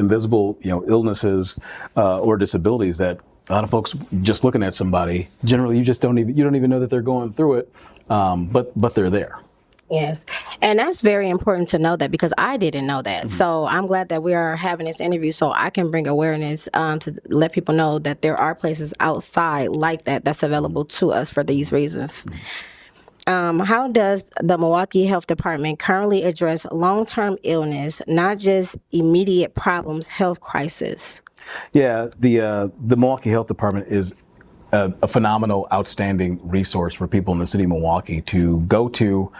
invisible, illnesses or disabilities that a lot of folks just looking at somebody, generally you don't even know that they're going through it, but they're there. Yes. And that's very important to know that, because I didn't know that. Mm-hmm. So I'm glad that we are having this interview so I can bring awareness to let people know that there are places outside like that that's available to us for these reasons. How does the Milwaukee Health Department currently address long-term illness, not just immediate problems, health crisis? Yeah, the Milwaukee Health Department is a phenomenal, outstanding resource for people in the city of Milwaukee to go to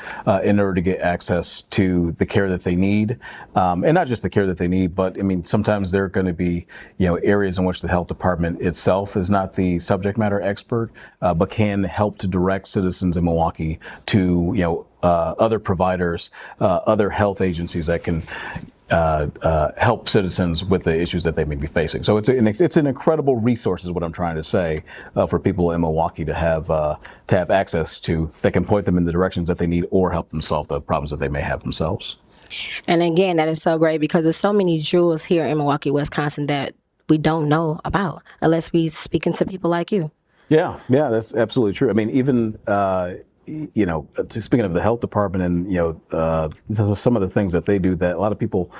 in order to get access to the care that they need, and not just the care that they need, but I mean sometimes there are going to be areas in which the health department itself is not the subject matter expert, but can help to direct citizens in Milwaukee to other providers, other health agencies that can help citizens with the issues that they may be facing. So it's an incredible resource, is what I'm trying to say, for people in Milwaukee to have access to, that can point them in the directions that they need or help them solve the problems that they may have themselves. And again, that is so great, because there's so many jewels here in Milwaukee, Wisconsin that we don't know about unless we speaking to people like you. Yeah, that's absolutely true. I mean, even speaking of the health department and some of the things that they do that a lot of people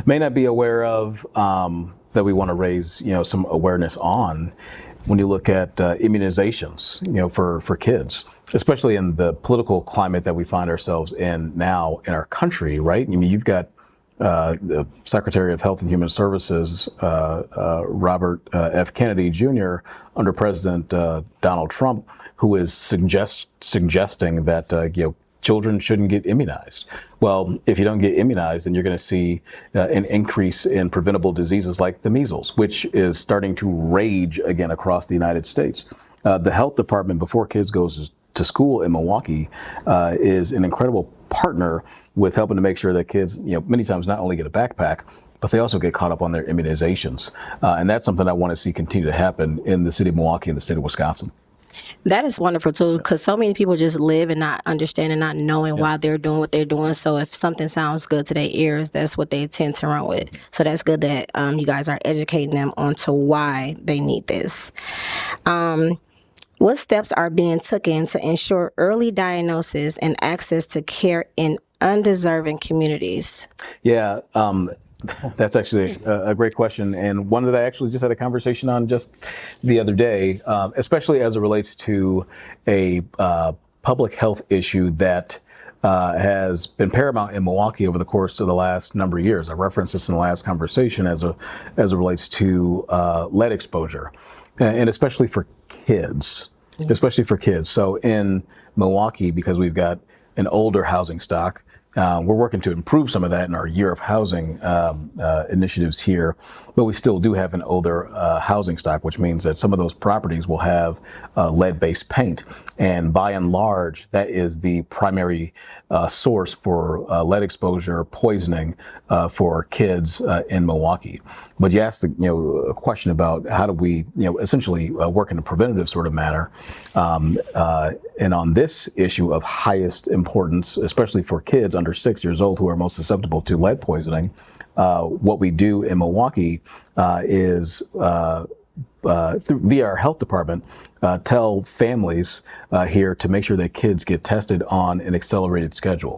may not be aware of, that we want to raise some awareness on. When you look at immunizations, for kids, especially in the political climate that we find ourselves in now in our country, right? I mean, you've got the Secretary of Health and Human Services, Robert F. Kennedy Jr., under President Donald Trump, who is suggesting that children shouldn't get immunized. Well, if you don't get immunized, then you're going to see an increase in preventable diseases like the measles, which is starting to rage again across the United States. The health department, before kids goes to school in Milwaukee, is an incredible partner with helping to make sure that kids, many times not only get a backpack, but they also get caught up on their immunizations. And that's something I want to see continue to happen in the city of Milwaukee and the state of Wisconsin. That is wonderful too, because so many people just live and not understanding, not knowing why they're doing what they're doing. So if something sounds good to their ears, that's what they tend to run with. So that's good that you guys are educating them onto why they need this. What steps are being taken to ensure early diagnosis and access to care in undeserving communities? Yeah, that's actually a great question, and one that I actually just had a conversation on just the other day, especially as it relates to a public health issue that has been paramount in Milwaukee over the course of the last number of years. I referenced this in the last conversation as it relates to lead exposure, and especially for kids. So in Milwaukee, because we've got an older housing stock, we're working to improve some of that in our year of housing initiatives here, but we still do have an older housing stock, which means that some of those properties will have lead-based paint. And by and large, that is the primary source for lead exposure, poisoning for kids in Milwaukee. But you asked a question about how do we essentially work in a preventative sort of manner. And on this issue of highest importance, especially for kids under 6 years old who are most susceptible to lead poisoning, what we do in Milwaukee is via our health department, tell families here to make sure that kids get tested on an accelerated schedule.